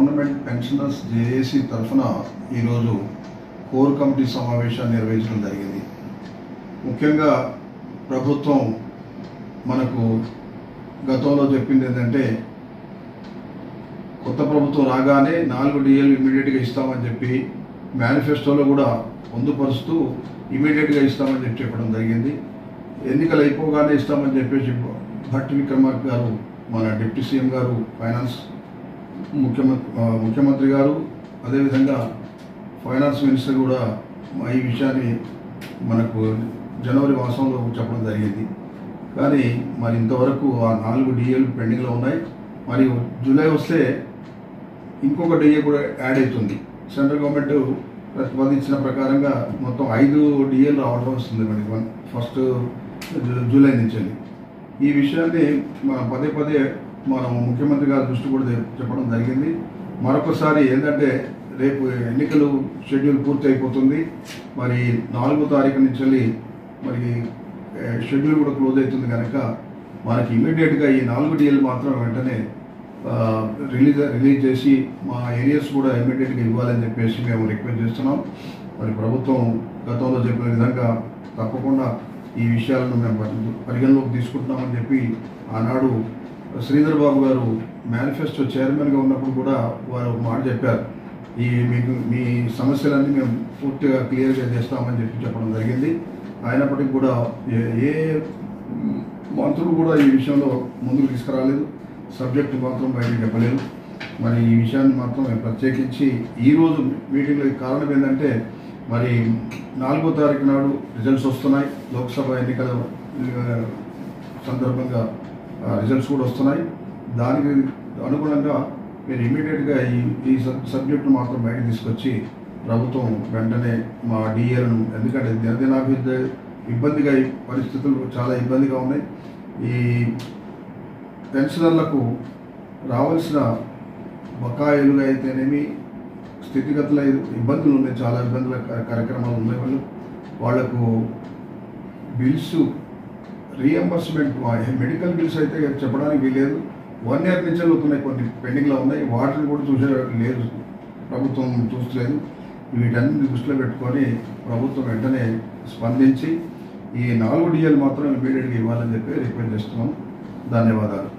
Government pensioners JAC తరఫున ఈరోజు core committee సమావేశాన్ని నిర్వహించడం జరిగింది. ముఖ్యంగా ప్రభుత్వం మనకు గతంలో చెప్పింది ఏంటంటే కొత్త ప్రభుత్వం రాగానే 4 డిఏలు ఇమీడియట్గా ఇస్తామని చెప్పి మేనిఫెస్టోలో కూడా పొందుపరుస్తూ ఇమీడియట్గా ఇస్తామని చెప్పడం జరిగింది. ఎన్నికలు అయిపోగానే ఇస్తామని చెప్పేసి భట్టి విక్రమార్క గారు, మన డిప్యూటీ సీఎం గారు, ఫైనాన్స్ ముఖ్యమంత్రి గారు, అదేవిధంగా ఫైనాన్స్ మినిస్టర్ కూడా ఈ విషయాన్ని మనకు జనవరి మాసంలో చెప్పడం జరిగింది. కానీ మరి ఇంతవరకు ఆ 4 డిఏలు పెండింగ్లో ఉన్నాయి. మరియు జూలై వస్తే ఇంకొక డిఏ కూడా యాడ్ అవుతుంది. సెంట్రల్ గవర్నమెంట్ ప్రతిపాదించిన ప్రకారంగా మొత్తం 5 డిఏలు రావడం వస్తుంది మనకి ఫస్ట్ జూలై నుంచి. ఈ విషయాన్ని మనం పదే మనం ముఖ్యమంత్రి గారి దృష్టి కూడా చెప్పడం జరిగింది. మరొకసారి ఏంటంటే రేపు ఎన్నికలు షెడ్యూల్ పూర్తి అయిపోతుంది. మరి 4వ తారీఖు నుంచి మరి షెడ్యూల్ కూడా క్లోజ్ అవుతుంది కనుక మనకి ఇమీడియట్గా ఈ 4 డిఏలు మాత్రం వెంటనే రిలీజ్ చేసి మా ఏరియాస్ కూడా ఇమీడియట్గా ఇవ్వాలని చెప్పేసి మేము రిక్వెస్ట్ చేస్తున్నాం. మరి ప్రభుత్వం గతంలో చెప్పిన విధంగా తప్పకుండా ఈ విషయాలను మేము పరిగణలోకి తీసుకుంటున్నామని చెప్పి ఆనాడు శ్రీధర్ బాబు గారు మేనిఫెస్టో చైర్మన్గా ఉన్నప్పుడు కూడా వారు ఒక మాట చెప్పారు. మీ సమస్యలన్నీ మేము పూర్తిగా క్లియర్గా చేస్తామని చెప్పడం జరిగింది. అయినప్పటికీ కూడా ఏ మంత్రులు కూడా ఈ విషయంలో ముందుకు తీసుకురాలేదు. సబ్జెక్టు మాత్రం బయటకు చెప్పలేదు. మరి ఈ విషయాన్ని మాత్రం మేము ప్రత్యేకించి ఈరోజు మీటింగ్లో కారణం ఏంటంటే మరి 4వ తారీఖు నాడు రిజల్ట్స్ వస్తున్నాయి. లోక్సభ ఎన్నికల సందర్భంగా రిజల్ట్స్ కూడా వస్తున్నాయి. దానికి అనుగుణంగా మీరు ఇమీడియట్గా ఈ సబ్జెక్టును మాత్రం బయటకు తీసుకొచ్చి ప్రభుత్వం వెంటనే మా డిఏలను, ఎందుకంటే దినదినాభివృద్ధి ఇబ్బందిగా పరిస్థితులు చాలా ఇబ్బందిగా ఉన్నాయి. ఈ పెన్షనర్లకు రావాల్సిన బకాయిలుగా అయితేనేమి స్థితిగతుల ఇబ్బందులు ఉన్నాయి, చాలా ఇబ్బందుల కార్యక్రమాలు ఉన్నాయి. వాళ్లకు బిల్స్ రీఎంబర్స్మెంట్, మెడికల్ బిల్స్ అయితే చెప్పడానికి వీలేదు. 1 ఇయర్ నుంచి అవుతున్నాయి, కొన్ని పెండింగ్లో ఉన్నాయి. వాటిని కూడా చూసే లేదు, ప్రభుత్వం చూస్తలేదు. వీటన్ని దృష్టిలో పెట్టుకొని ప్రభుత్వం వెంటనే స్పందించి ఈ 4 డిఏలు మాత్రం ఇమీడియట్గా ఇవ్వాలని చెప్పి రిక్వెస్ట్ చేస్తున్నాం. ధన్యవాదాలు.